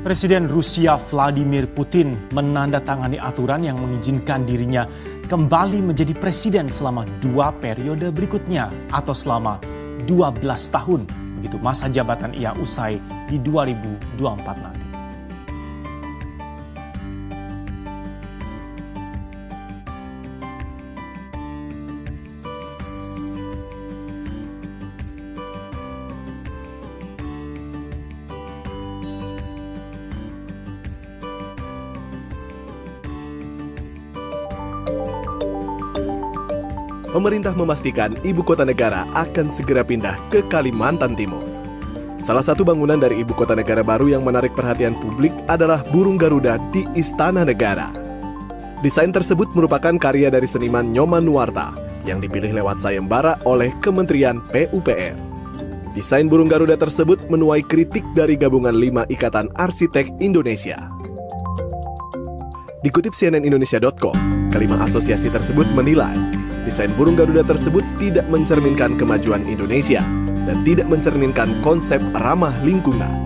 Presiden Rusia Vladimir Putin menandatangani aturan yang mengizinkan dirinya kembali menjadi presiden selama 2 periode berikutnya atau selama 12 tahun. Begitu masa jabatan ia usai di 2024 nanti. Pemerintah memastikan ibu kota negara akan segera pindah ke Kalimantan Timur. Salah satu bangunan dari ibu kota negara baru yang menarik perhatian publik adalah burung Garuda di Istana Negara. Desain tersebut merupakan karya dari seniman Nyoman Nuarta yang dipilih lewat sayembara oleh Kementerian PUPR. Desain burung Garuda tersebut menuai kritik dari gabungan 5 Ikatan Arsitek Indonesia. Dikutip cnnindonesia.com, kelima asosiasi tersebut menilai desain burung Garuda tersebut tidak mencerminkan kemajuan Indonesia dan tidak mencerminkan konsep ramah lingkungan.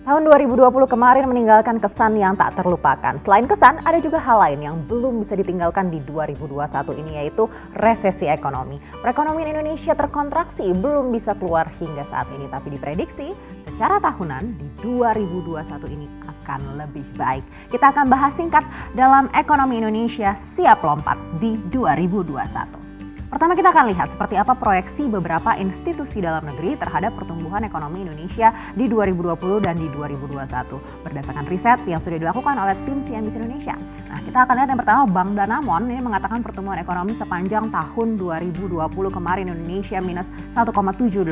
Tahun 2020 kemarin meninggalkan kesan yang tak terlupakan. Selain kesan, ada juga hal lain yang belum bisa ditinggalkan di 2021 ini, yaitu resesi ekonomi. Perekonomian Indonesia terkontraksi, belum bisa keluar hingga saat ini, tapi diprediksi secara tahunan di 2021 ini akan lebih baik. Kita akan bahas singkat dalam Ekonomi Indonesia Siap Lompat di 2021. Pertama kita akan lihat seperti apa proyeksi beberapa institusi dalam negeri terhadap pertumbuhan ekonomi Indonesia di 2020 dan di 2021 berdasarkan riset yang sudah dilakukan oleh tim CNBC Indonesia. Nah, kita akan lihat yang pertama, Bank Danamon ini mengatakan pertumbuhan ekonomi sepanjang tahun 2020 kemarin Indonesia minus 1,78%,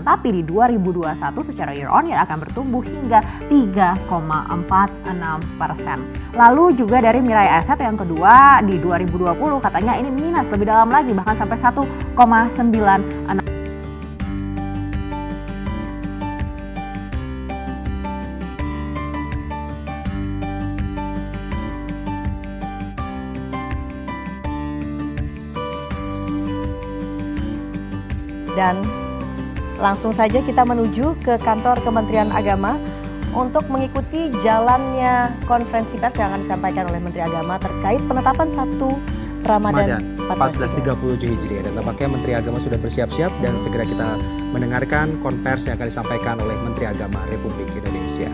tapi di 2021 secara year on year akan bertumbuh hingga 3,46%. Lalu juga dari Mirai Asset yang kedua di 2020 katanya ini minus lebih dalam lagi, bahkan sampai 1,96. Dan langsung saja kita menuju ke kantor Kementerian Agama untuk mengikuti jalannya konferensi pers yang akan disampaikan oleh Menteri Agama terkait penetapan 1 Ramadan 1430 Hijriah. Dan tampaknya Menteri Agama sudah bersiap-siap dan segera kita mendengarkan konferensi yang akan disampaikan oleh Menteri Agama Republik Indonesia.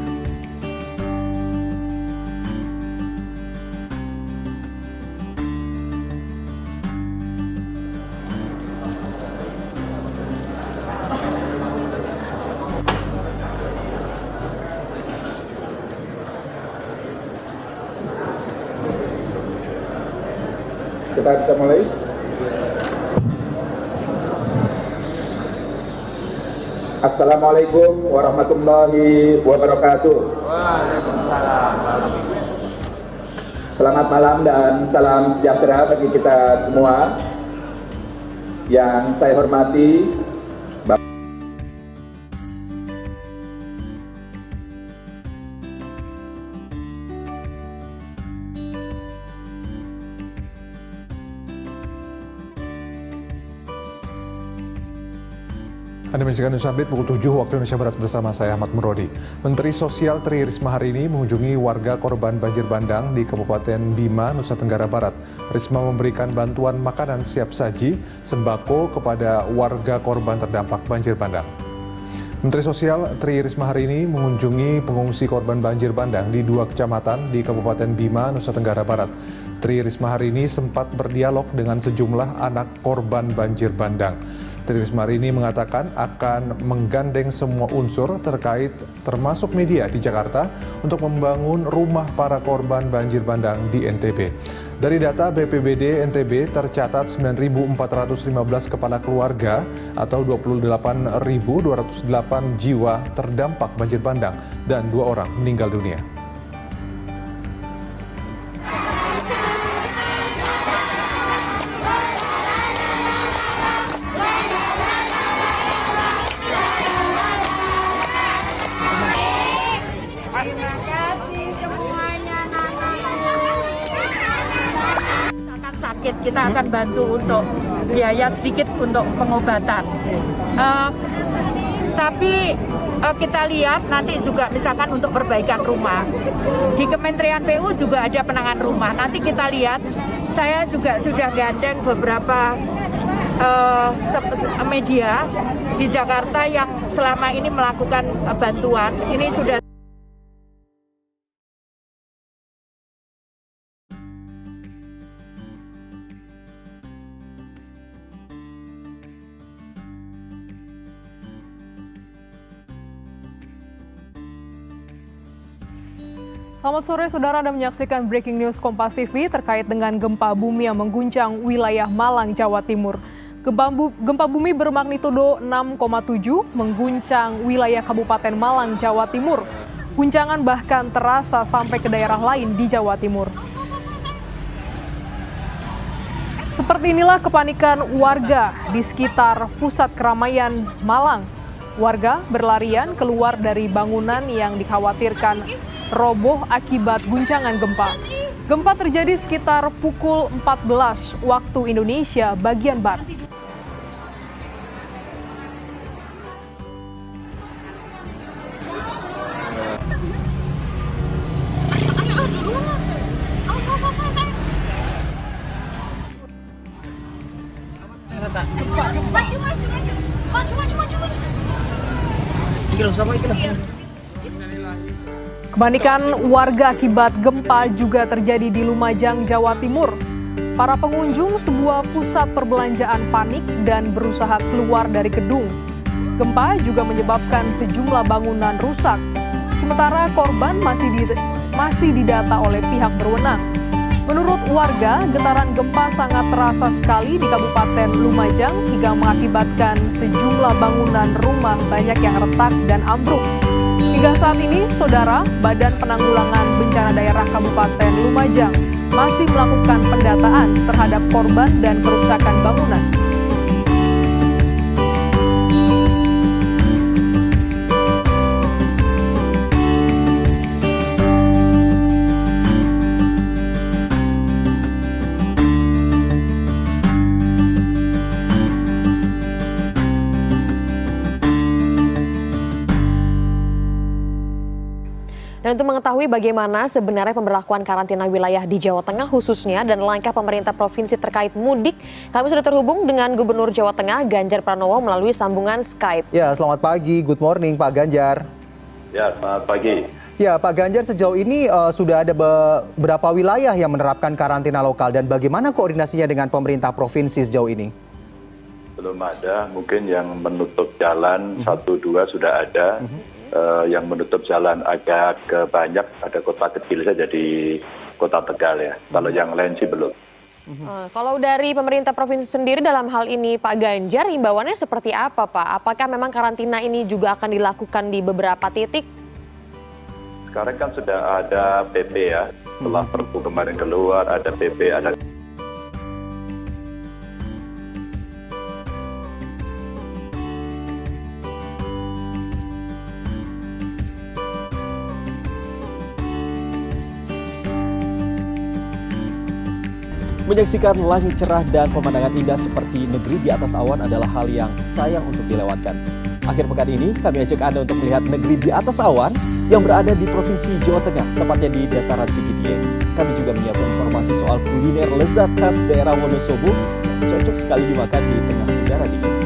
Kita bisa mulai. Assalamualaikum warahmatullahi wabarakatuh. Waalaikumsalam. Selamat malam dan salam sejahtera bagi kita semua. Yang saya hormati Anda menyaksikan News Update pukul 7 waktu Indonesia Barat bersama saya Ahmad Murodi. Menteri Sosial Tri Risma hari ini mengunjungi warga korban banjir bandang di Kabupaten Bima, Nusa Tenggara Barat. Risma memberikan bantuan makanan siap saji, sembako kepada warga korban terdampak banjir bandang. Menteri Sosial Tri Risma hari ini mengunjungi pengungsi korban banjir bandang di 2 kecamatan di Kabupaten Bima, Nusa Tenggara Barat. Tri Risma hari ini sempat berdialog dengan sejumlah anak korban banjir bandang. Tri Risma hari ini mengatakan akan menggandeng semua unsur terkait termasuk media di Jakarta untuk membangun rumah para korban banjir bandang di NTB. Dari data BPBD NTB tercatat 9.415 kepala keluarga atau 28.208 jiwa terdampak banjir bandang dan 2 orang meninggal dunia. sakit, kita akan bantu untuk biaya sedikit untuk pengobatan. Tapi kita lihat nanti juga misalkan untuk perbaikan rumah. Di Kementerian PU juga ada penanganan rumah. Nanti kita lihat, saya juga sudah gandeng beberapa media di Jakarta yang selama ini melakukan bantuan. Ini sudah Selamat sore saudara, Anda menyaksikan Breaking News Kompas TV terkait dengan gempa bumi yang mengguncang wilayah Malang, Jawa Timur. Gempa bumi bermagnitudo 6,7 mengguncang wilayah Kabupaten Malang, Jawa Timur. Guncangan bahkan terasa sampai ke daerah lain di Jawa Timur. Seperti inilah kepanikan warga di sekitar pusat keramaian Malang. Warga berlarian keluar dari bangunan yang dikhawatirkan roboh akibat guncangan gempa. Gempa terjadi sekitar pukul 14 waktu Indonesia bagian Barat. Kepanikan warga akibat gempa juga terjadi di Lumajang, Jawa Timur. Para pengunjung sebuah pusat perbelanjaan panik dan berusaha keluar dari gedung. Gempa juga menyebabkan sejumlah bangunan rusak. Sementara korban masih didata oleh pihak berwenang. Menurut warga, getaran gempa sangat terasa sekali di Kabupaten Lumajang hingga mengakibatkan sejumlah bangunan rumah banyak yang retak dan ambruk. Hingga saat ini, Saudara, Badan Penanggulangan Bencana Daerah Kabupaten Lumajang masih melakukan pendataan terhadap korban dan kerusakan bangunan. Dan untuk mengetahui bagaimana sebenarnya pemberlakuan karantina wilayah di Jawa Tengah khususnya dan langkah pemerintah provinsi terkait mudik, kami sudah terhubung dengan Gubernur Jawa Tengah Ganjar Pranowo melalui sambungan Skype. Ya, selamat pagi, good morning Pak Ganjar. Ya, selamat pagi. Ya, Pak Ganjar, sejauh ini sudah ada beberapa wilayah yang menerapkan karantina lokal dan bagaimana koordinasinya dengan pemerintah provinsi sejauh ini? Belum ada, mungkin yang menutup jalan 1-2 sudah ada. Yang menutup jalan agak banyak, ada kota kecil saja di Kota Tegal ya. Kalau yang lain sih belum. Kalau dari pemerintah provinsi sendiri dalam hal ini Pak Ganjar, imbauannya seperti apa Pak? Apakah memang karantina ini juga akan dilakukan di beberapa titik? Sekarang kan sudah ada PP ya. Setelah Perpu kemarin keluar, ada PP, ada... Menyaksikan langit cerah dan pemandangan indah seperti negeri di atas awan adalah hal yang sayang untuk dilewatkan. Akhir pekan ini kami ajak Anda untuk melihat negeri di atas awan yang berada di Provinsi Jawa Tengah, tepatnya di dataran tinggi Dieng. Kami juga menyiapkan informasi soal kuliner lezat khas daerah Wonosobo yang cocok sekali dimakan di tengah udara dingin.